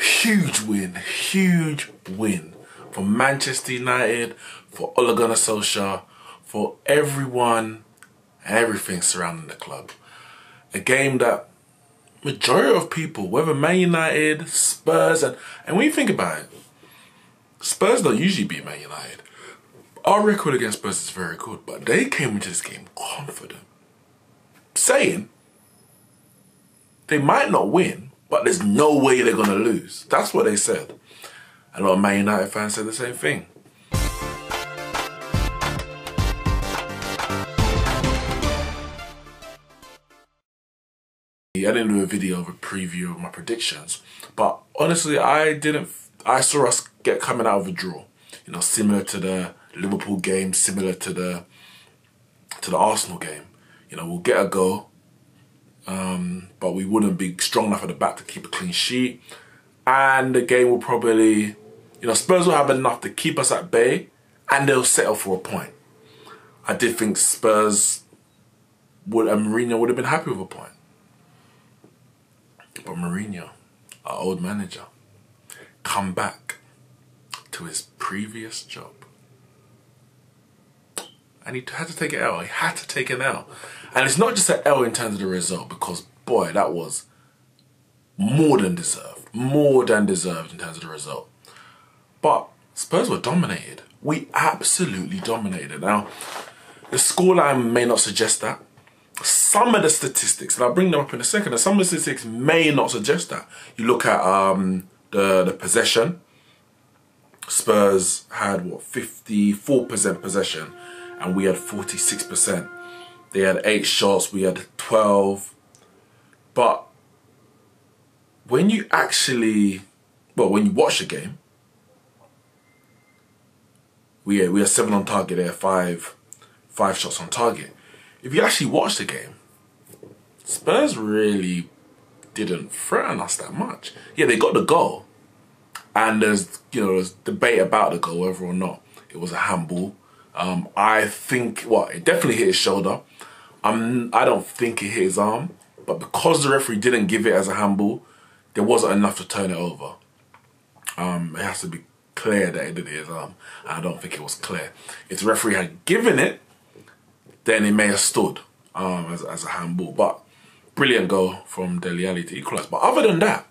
Huge win for Manchester United, for Ole Gunnar Solskjaer, for everyone and everything surrounding the club. A game that majority of people, whether Man United, Spurs, and when you think about it, Spurs don't usually beat Man United. Our record against Spurs is very good, but they came into this game confident, saying they might not win, but there's no way they're going to lose. That's what they said. A lot of Man United fans said the same thing. I didn't do a video of a preview of my predictions, but honestly, I saw us coming out of a draw. You know, similar to the Liverpool game, similar to the Arsenal game. You know, we'll get a goal, but we wouldn't be strong enough at the back to keep a clean sheet. And the game will probably, you know, Spurs will have enough to keep us at bay, and they'll settle for a point. I did think Spurs and Mourinho would have been happy with a point. But Mourinho, our old manager, come back to his previous job. And he had to take an L. He had to take an L. And it's not just an L in terms of the result, because, boy, that was more than deserved. More than deserved in terms of the result. But Spurs were dominated. We absolutely dominated. Now, the scoreline may not suggest that. Some of the statistics, and I'll bring them up in a second, and some of the statistics may not suggest that. You look at the possession. Spurs had, what, 54% possession, and we had 46%. They had 8 shots, we had 12. But when you actually, well, when you watch the game, we had 7 on target, they had 5 shots on target. If you actually watch the game, Spurs really didn't threaten us that much. Yeah, they got the goal, and there's debate about the goal, whether or not it was a handball. I think, well, it definitely hit his shoulder. I don't think it hit his arm, but because the referee didn't give it as a handball, there wasn't enough to turn it over. It has to be clear that it did hit his arm. I don't think it was clear. If the referee had given it, then it may have stood as a handball. But brilliant goal from Dele Alli to equalise. But other than that,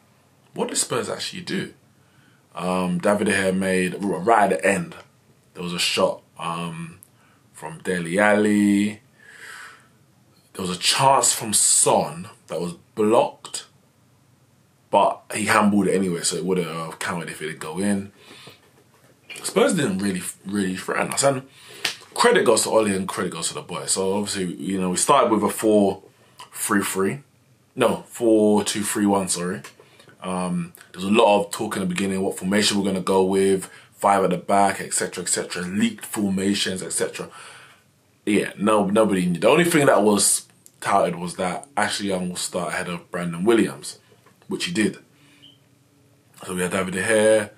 what did Spurs actually do? David De Gea made, right at the end, there was a shot from Dele Alli. There was a chance from Son that was blocked, but he handballed it anyway, so it wouldn't have counted if it did go in. Spurs didn't really threaten us, and credit goes to Ole and credit goes to the boys. So obviously, you know, we started with a 4-3-3. No, 4-2-3-1, sorry. There's a lot of talk in the beginning what formation we're going to go with, 5 at the back, etc., etc., leaked formations, etc. Yeah, nobody knew. The only thing that was touted was that Ashley Young will start ahead of Brandon Williams, which he did. So we had David De Gea,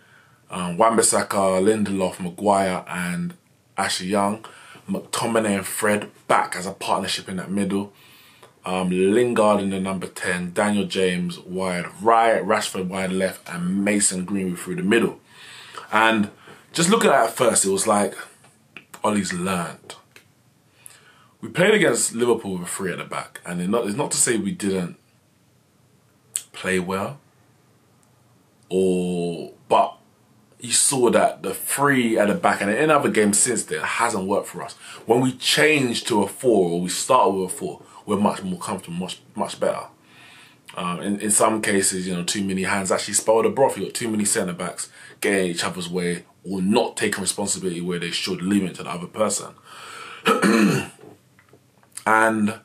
Wan-Bissaka, Lindelof, Maguire, and Ashley Young. McTominay and Fred back as a partnership in that middle. Lingard in the number 10, Daniel James wide right, Rashford wide left, and Mason Greenwood through the middle. And just looking at it first, it was like Ollie's learned. We played against Liverpool with a 3 at the back, and it's not to say we didn't play well, but you saw that the 3 at the back, and in other games since then, hasn't worked for us. When we changed to a 4, or we started with a 4, we're much more comfortable, much better. In some cases, you know, too many hands actually spoil the broth. You got too many centre backs getting in each other's way, or not taking responsibility where they should, leave it to the other person. And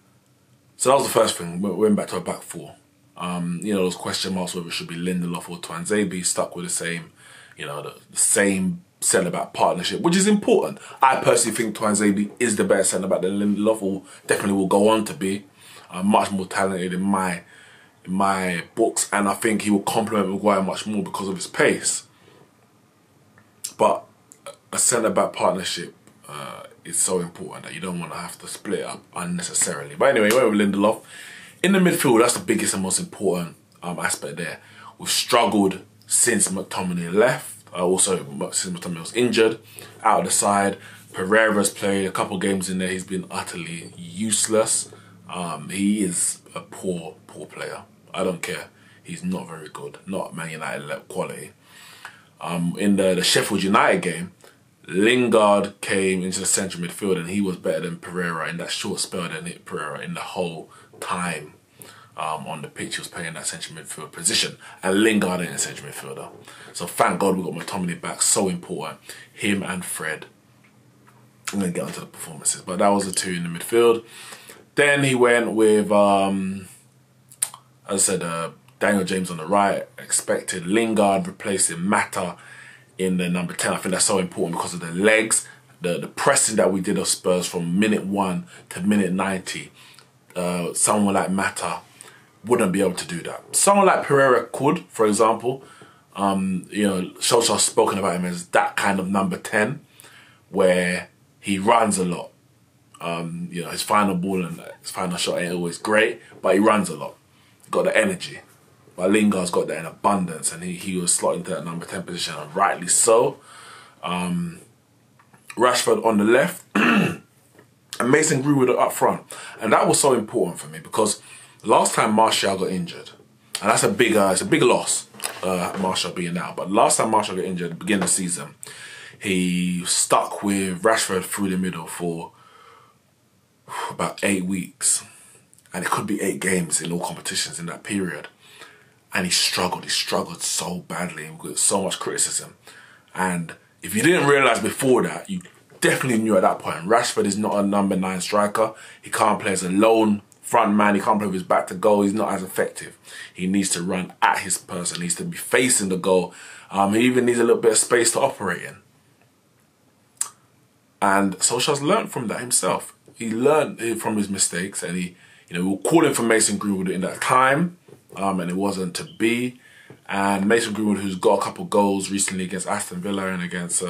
so that was the first thing. We went back to a back 4. You know, those question marks whether it should be Lindelof or Tuanzebe, stuck with the same, you know, the same centre-back partnership, which is important. I personally think Tuanzebe is the better centre-back than Lindelof, or definitely will go on to be much more talented in my books, and I think he will complement Maguire much more because of his pace. But a centre-back partnership is so important that you don't want to have to split it up unnecessarily. But anyway, we went with Lindelof. In the midfield, that's the biggest and most important aspect there. We've struggled since McTominay left. Also, since McTominay was injured, out of the side. Pereira's played a couple games in there. He's been utterly useless. He is a poor player. I don't care. He's not very good. Not Man United quality. In the Sheffield United game, Lingard came into the central midfield and he was better than Pereira in that short spell than Pereira in the whole time on the pitch. He was playing that central midfield position, and Lingard ain't a central midfielder. So thank God we got McTominay back. So important. Him and Fred. I'm going to get onto the performances, but that was the two in the midfield. Then he went with, as I said, Daniel James on the right, expected. Lingard replacing Mata in the number 10. I think that's so important because of the legs, the pressing that we did of Spurs from minute 1 to minute 90. Someone like Mata wouldn't be able to do that. Someone like Pereira could, for example. You know, Solskjaer's spoken about him as that kind of number 10, where he runs a lot. You know, his final ball and his final shot ain't always great, but he runs a lot. Got the energy. But Lingard's got that in abundance, and he was slotting into that number 10 position, and rightly so. Rashford on the left, and Mason Greenwood up front. And that was so important for me because last time Martial got injured, and that's it's a big loss, Martial being out. But last time Martial got injured at the beginning of the season, he stuck with Rashford through the middle for about 8 weeks. And it could be 8 games in all competitions in that period. And he struggled so badly with so much criticism. And if you didn't realise before that, you definitely knew at that point, Rashford is not a number 9 striker. He can't play as a lone front man. He can't play with his back to goal. He's not as effective. He needs to run at his person. He needs to be facing the goal. He even needs a little bit of space to operate in. And Solskjaer's learned from that himself. He learned from his mistakes, and we were calling for Mason Greenwood in that time. And it wasn't to be. And Mason Greenwood, who's got a couple goals recently against Aston Villa and against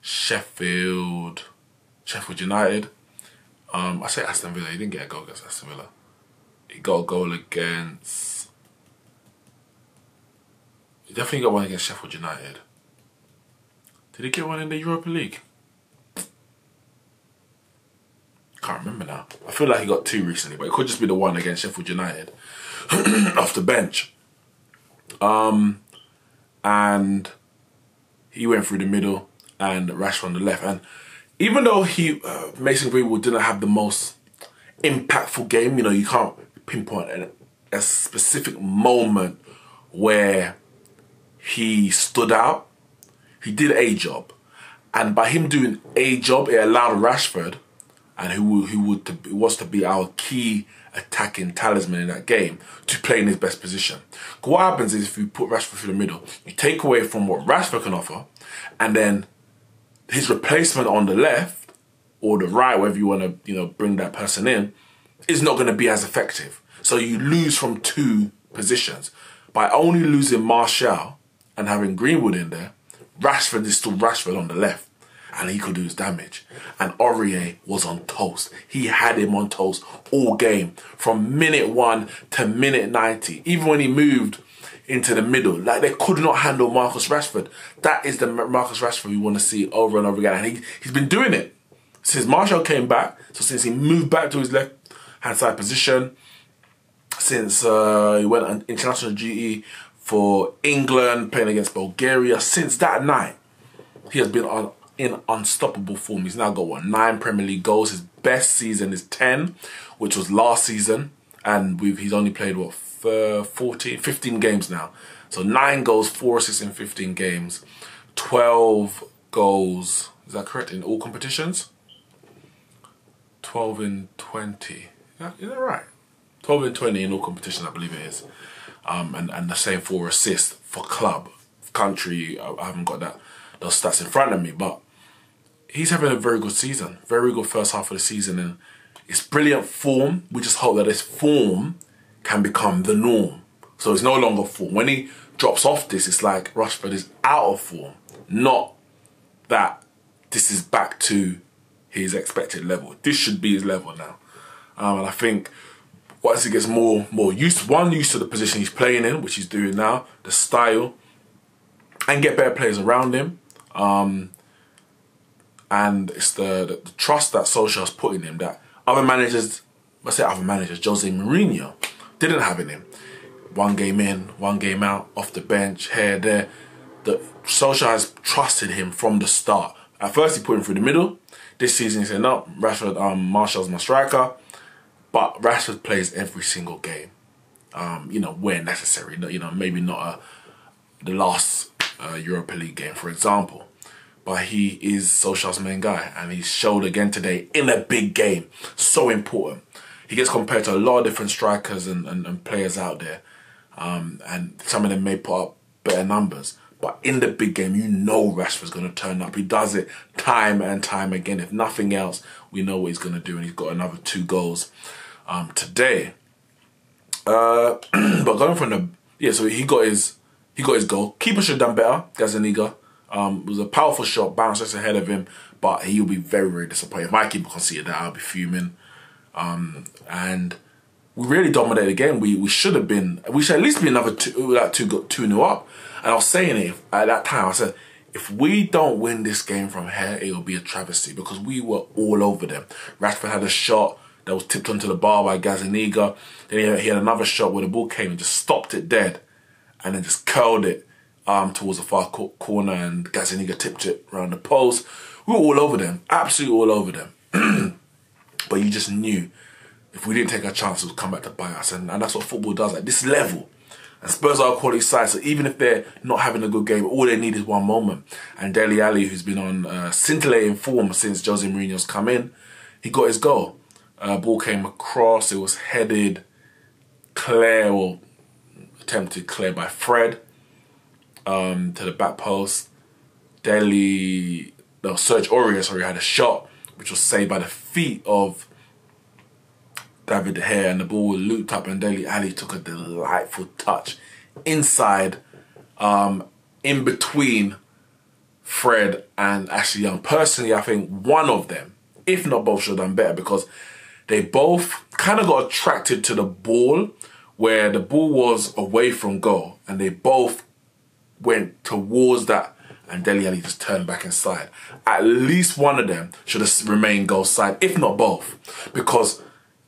Sheffield United. I say Aston Villa, he didn't get a goal against Aston Villa. He got a goal against... He definitely got one against Sheffield United. Did he get one in the Europa League? Can't remember now. I feel like he got 2 recently, but it could just be the one against Sheffield United off the bench. And he went through the middle and Rashford on the left. And even though Mason Greenwood didn't have the most impactful game, you can't pinpoint a specific moment where he stood out. He did a job. And by him doing a job, it allowed Rashford, and who was to be our key attacking talisman in that game, to play in his best position. Because what happens is if you put Rashford through the middle, you take away from what Rashford can offer, and then his replacement on the left or the right, wherever you want to bring that person in, is not going to be as effective. So you lose from 2 positions. By only losing Martial and having Greenwood in there, Rashford is still Rashford on the left. And he could do his damage. And Aurier was on toast. He had him on toast all game. From minute 1 to minute 90. Even when he moved into the middle. Like, they could not handle Marcus Rashford. That is the Marcus Rashford we want to see over and over again. And he's been doing it. Since Martial came back. So since he moved back to his left-hand side position. Since he went on international duty for England. Playing against Bulgaria. Since that night, he has been in unstoppable form. He's now got 9 Premier League goals. His best season is 10, which was last season, and he's only played 15 games now. So 9 goals, 4 assists in 15 games, 12 goals. Is that correct in all competitions? 12 in 20. Is that right? 12 in 20 in all competitions, I believe it is. And the same 4 assists for club, country. I haven't got those stats in front of me, but he's having a very good season. Very good first half of the season, and it's brilliant form. We just hope that this form can become the norm. So it's no longer form. When he drops off this, it's like Rashford is out of form. Not that this is back to his expected level. This should be his level now. And I think once he gets more used to the position he's playing in, which he's doing now, the style, and get better players around him. And it's the trust that Solskjaer's put in him that other managers, Jose Mourinho, didn't have in him. One game in, one game out, off the bench, here, there. Solskjaer has trusted him from the start. At first, he put him through the middle. This season, he said, no, Rashford, Martial's my striker. But Rashford plays every single game, you know, where necessary. You know, maybe not the last Europa League game, for example. But he is Solskjaer's main guy, and he showed again today in a big game. So important. He gets compared to a lot of different strikers and players out there, and some of them may put up better numbers. But in the big game, you know Rashford's going to turn up. He does it time and time again. If nothing else, we know what he's going to do, and he's got another 2 goals today. But going from so he got his goal. Keeper should have done better. Gazzaniga. It was a powerful shot, bounced just ahead of him, but he'll be very, very disappointed. If my keeper conceded that, I'll be fuming. And we really dominated the game. We should at least be another 2-0 up. And I was saying it at that time, I said, if we don't win this game from here, it will be a travesty, because we were all over them. Rashford had a shot that was tipped onto the bar by Gazzaniga. Then he had another shot where the ball came and just stopped it dead, and then just curled it towards the far corner, and Gazzaniga tipped it around the post. We were all over them, absolutely all over them. But you just knew if we didn't take our chances, it would come back to bite us, and that's what football does at this level. And Spurs are a quality side, so even if they're not having a good game, all they need is one moment. And Dele Alli, who's been on scintillating form since Jose Mourinho's come in, he got his goal. Ball came across, it was headed clear, or attempted clear by Fred. To the back post. Serge Aurier had a shot which was saved by the feet of David De Gea, and the ball was looped up, and Dele Alli took a delightful touch inside, in between Fred and Ashley Young. Personally, I think one of them, if not both, should have done better, because they both kind of got attracted to the ball where the ball was away from goal, and they both went towards that, and Dele Alli just turned back inside. At least one of them should have remained goal side, if not both. Because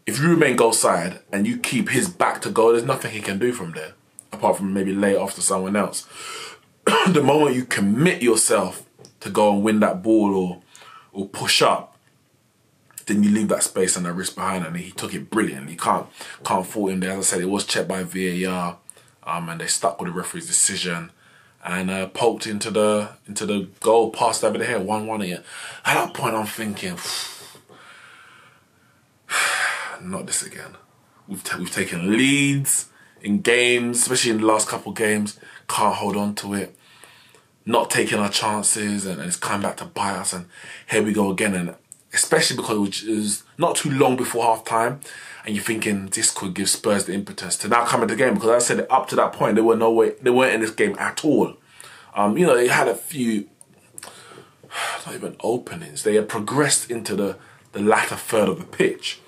if you remain goal side and you keep his back to goal, there's nothing he can do from there, apart from maybe lay it off to someone else. The moment you commit yourself to go and win that ball or push up, then you leave that space and that risk behind, and he took it brilliantly. You can't fault him there. As I said, it was checked by VAR, and they stuck with the referee's decision, and poked into the goal past David De Gea, 1-1 again. At that point, I'm thinking, not this again. We've taken leads in games, especially in the last couple of games. Can't hold on to it. Not taking our chances, and it's coming back to bite us. And here we go again. And especially because it was not too long before half time, and you're thinking this could give Spurs the impetus to now come into the game, because as I said, up to that point they weren't in this game at all. You know, they had a few, not even openings. They had progressed into the latter third of the pitch,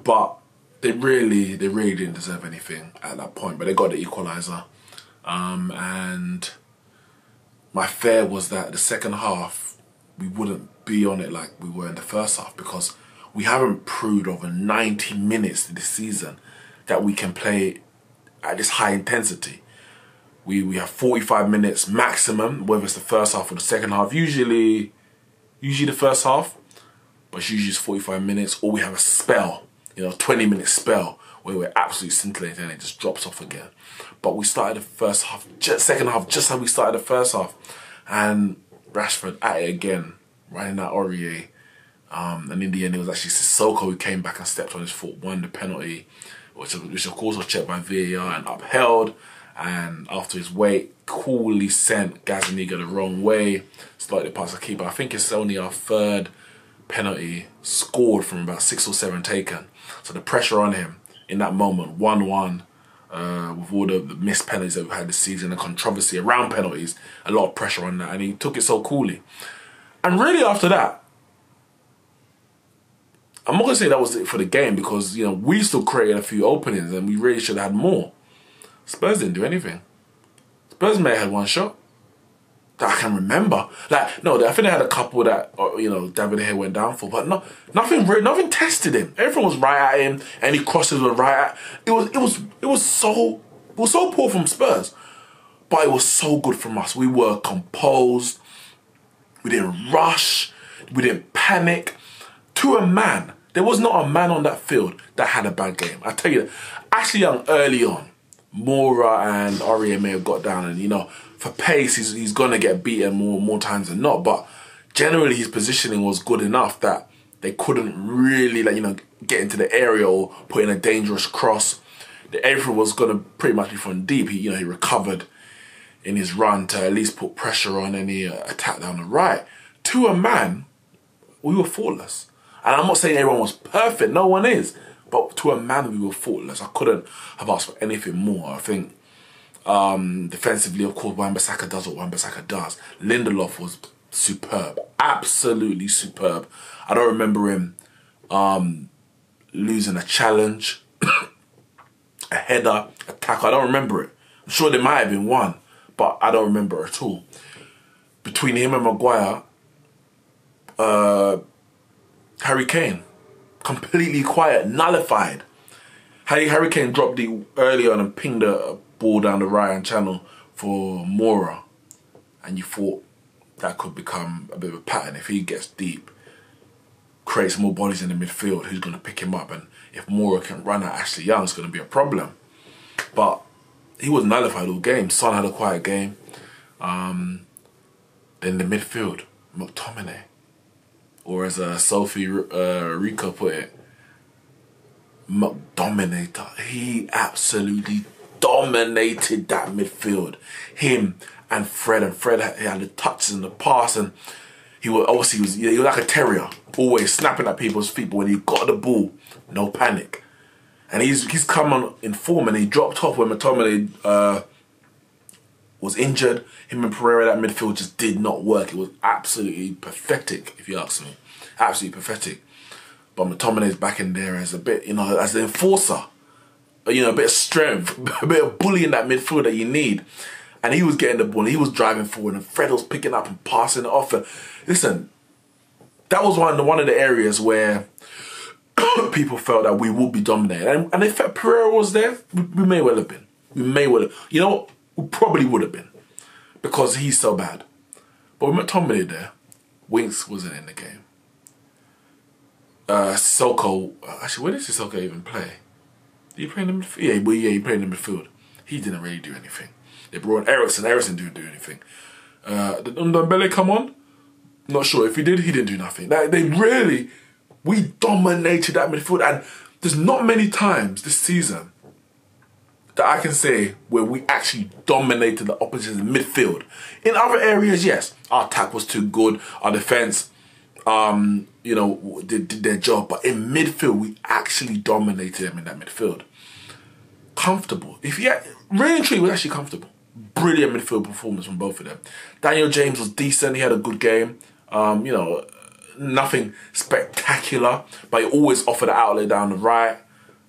but they really didn't deserve anything at that point. But they got the equaliser, and my fear was that the second half we wouldn't be on it like we were in the first half, because we haven't proved over 90 minutes this season that we can play at this high intensity. We have 45 minutes maximum, whether it's the first half or the second half. Usually the first half, but it's usually just 45 minutes, or we have a spell, you know, 20-minute spell where we're absolutely scintillating and it just drops off again. But we started the second half just how we started the first half, and Rashford at it again, running at Aurier. And in the end, it was actually Sissoko who came back and stepped on his foot, won the penalty, which of course was checked by VAR and upheld. And after his weight, coolly sent Gazzaniga the wrong way, started past the keeper. I think it's only our third penalty scored from about 6 or 7 taken. So the pressure on him in that moment, 1-1, with all the missed penalties that we've had this season, the controversy around penalties, a lot of pressure on that, and he took it so coolly. And really after that, I'm not going to say that was it for the game because, you know, we still created a few openings and we really should have had more. Spurs didn't do anything. Spurs may have had one shot that I can remember. Like, no, I think they had a couple that, you know, David Hay went down for, but nothing tested him. Everything was right at him. Any crosses were right at. It was so poor from Spurs, but it was so good from us. We were composed. We didn't rush. We didn't panic. To a man, there was not a man on that field that had a bad game. I tell you that. Ashley Young early on, Mora and Aurier may have got down, and you know, for pace, he's gonna get beaten more times than not. But generally, his positioning was good enough that they couldn't really, like, you know, get into the area or put in a dangerous cross. Everything was gonna pretty much be from deep. He recovered in his run to at least put pressure on any attack down the right. To a man, we were faultless. And I'm not saying everyone was perfect. No one is. But to a man, we were faultless. I couldn't have asked for anything more. I think defensively, of course, Wan-Bissaka does what Wan-Bissaka does. Lindelof was superb. Absolutely superb. I don't remember him losing a challenge, a header, a tackle. I don't remember it. I'm sure there might have been one, but I don't remember it at all. Between him and Maguire, Harry Kane, completely quiet, nullified. Harry Kane dropped the early on and pinged a ball down the right-hand channel for Mora. And you thought that could become a bit of a pattern. If he gets deep, creates more bodies in the midfield, who's going to pick him up? And if Mora can run at Ashley Young, it's going to be a problem. But he was nullified all game. Son had a quiet game. Then the midfield, McTominay. Or as Sophie Rico put it, dominator. He absolutely dominated that midfield. Him and Fred had the touches and the pass, and he was like a terrier, always snapping at people's feet. But when he got the ball, no panic. And he's come on in form, and he dropped off when McTominay was injured. Him and Pereira, that midfield just did not work. It was absolutely pathetic, if you ask me. Absolutely pathetic. But McTominay's back in there as a bit, you know, as the enforcer. You know, a bit of strength, a bit of bully in that midfield that you need. And he was getting the ball, and he was driving forward, and Fred was picking up and passing it off. And listen, that was one of the areas where people felt that we would be dominated. And if Pereira was there, we may well have been. We may well have. You know what? We probably would have been. Because he's so bad. But with McTominay there, Winks wasn't in the game. Sissoko, actually, where did Sissoko even play? Did he play in the midfield? Yeah, he played in the midfield. He didn't really do anything. They brought in Eriksen. Eriksen didn't do anything. Did Ndombele come on? Not sure. If he did, he didn't do nothing. We dominated that midfield. And there's not many times this season that I can say where we actually dominated the opposition's midfield. In other areas, yes, our attack was too good. Our defense, you know, did their job. But in midfield, we actually dominated them in that midfield. Comfortable. Really and truly, was actually comfortable. Brilliant midfield performance from both of them. Daniel James was decent. He had a good game. You know, nothing spectacular, but he always offered an outlet down the right.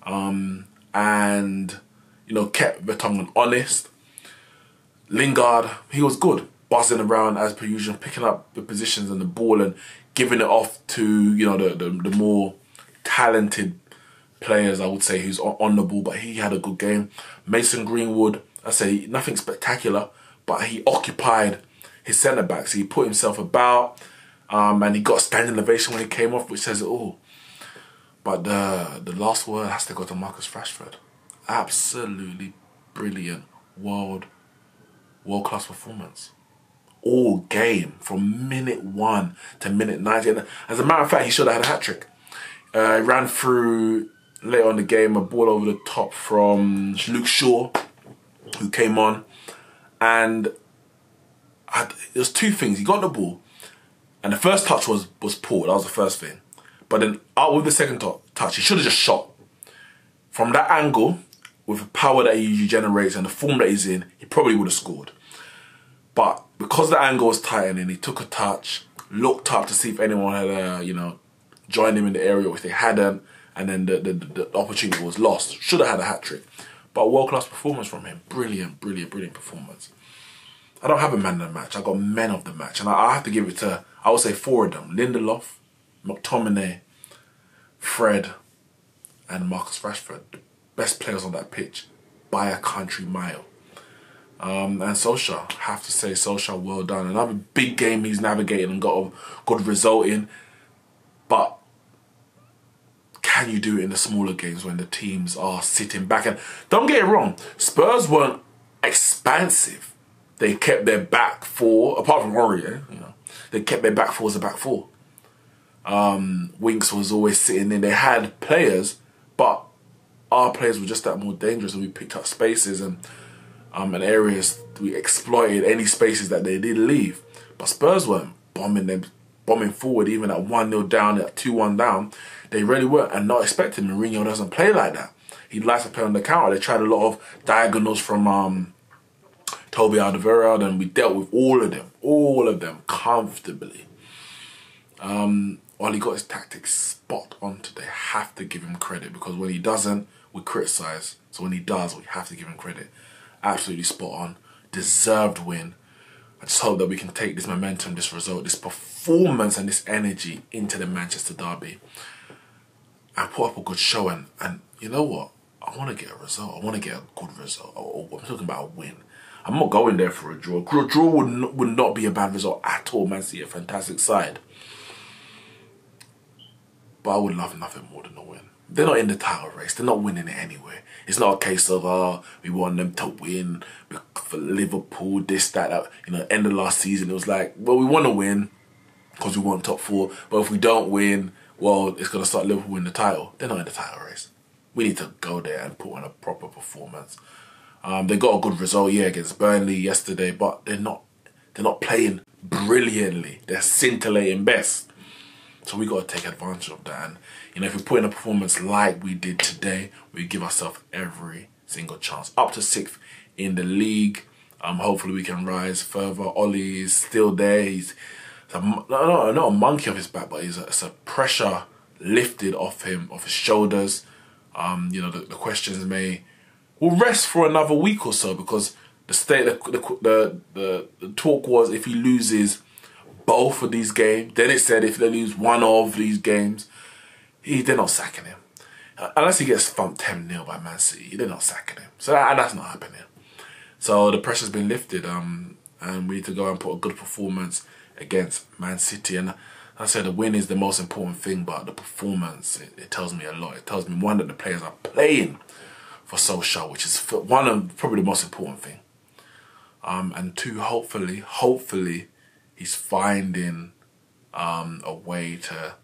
And you know, kept Vertonghen honest. Lingard, he was good. Buzzing around as per usual, picking up the positions and the ball and giving it off to, you know, the more talented players, I would say, who's on the ball, but he had a good game. Mason Greenwood, I say nothing spectacular, but he occupied his centre-backs. He put himself about, and he got a standing ovation when he came off, which says it all. But the last word has to go to Marcus Rashford. Absolutely brilliant world-class performance. All game from minute 1 to minute 90. And as a matter of fact, he should have had a hat-trick. He ran through, later on in the game, a ball over the top from Luke Shaw, who came on. And there's two things. He got the ball, and the first touch was poor. That was the first thing. But then out with the second touch, he should have just shot. From that angle, with the power that he generates and the form that he's in, he probably would have scored. But because the angle was tight and he took a touch, looked up to see if anyone had, you know, joined him in the area, which they hadn't, and then the opportunity was lost. Should have had a hat-trick. But a world-class performance from him. Brilliant, brilliant, brilliant performance. I don't have a man of the match. I got men of the match. And I have to give it to, I would say 4 of them. Lindelof, McTominay, Fred, and Marcus Rashford. The best players on that pitch by a country mile. And Solskjaer, have to say Solskjaer, well done. Another big game he's navigated and got a good result in. But can you do it in the smaller games when the teams are sitting back? And don't get it wrong, Spurs weren't expansive. They kept their back 4, apart from Mourinho, you know, they kept their back 4 as a back 4. Winks was always sitting in. They had players, but our players were just that more dangerous, and we picked up spaces and areas. We exploited any spaces that they did leave. But Spurs weren't bombing forward, even at 1-0 down, at 2-1 down. They really weren't, and not expecting. Mourinho doesn't play like that. He likes to play on the counter. They tried a lot of diagonals from Toby Alderweireld, and we dealt with all of them comfortably. While he got his tactics spot on today, have to give him credit, because when he doesn't, we criticise. So when he does, we have to give him credit. Absolutely spot on. Deserved win. I just hope that we can take this momentum, this result, this performance and this energy into the Manchester derby and put up a good showing. And you know what? I want to get a result. I want to get a good result. I'm talking about a win. I'm not going there for a draw. A draw would not be a bad result at all. Man City, a fantastic side. But I would love nothing more than a win. They're not in the title race. They're not winning it anyway. It's not a case of, we want them to win for Liverpool, this, that. You know, end of last season, it was like, well, we want to win because we want top 4. But if we don't win, well, it's going to start Liverpool in the title. They're not in the title race. We need to go there and put on a proper performance. They got a good result, yeah, against Burnley yesterday, but they're not playing brilliantly. They're scintillating best. So we got to take advantage of that. And, you know, if we put in a performance like we did today, we give ourselves every single chance. Up to 6th in the league. Hopefully we can rise further. Ollie is still there. He's not a monkey off his back, but it's a pressure lifted off him, off his shoulders. You know, the questions will rest for another week or so, because the talk was if he loses both of these games, then it said if they lose one of these games, they're not sacking him. Unless he gets thumped 10-0 by Man City, they're not sacking him. So that's not happening. So the pressure's been lifted, and we need to go and put a good performance against Man City. And I say the win is the most important thing, but the performance, it tells me a lot. It tells me, one, that the players are playing for Solskjaer, which is one of probably the most important thing. And 2, hopefully, he's finding a way to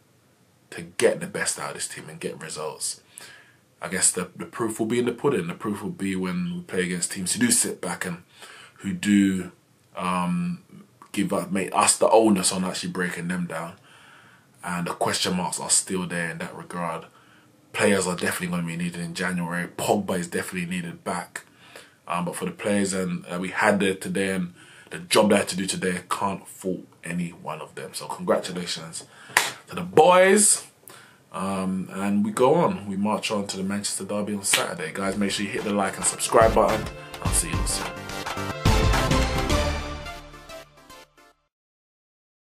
get the best out of this team and get results. I guess the proof will be in the pudding. The proof will be when we play against teams who do sit back and who do make us the onus on actually breaking them down. And the question marks are still there in that regard. Players are definitely going to be needed in January. Pogba is definitely needed back. But for the players that we had there today and the job they had to do today, can't fault any one of them. So congratulations to the boys. And we go on. We march on to the Manchester derby on Saturday. Guys, make sure you hit the like and subscribe button. I'll see you all soon.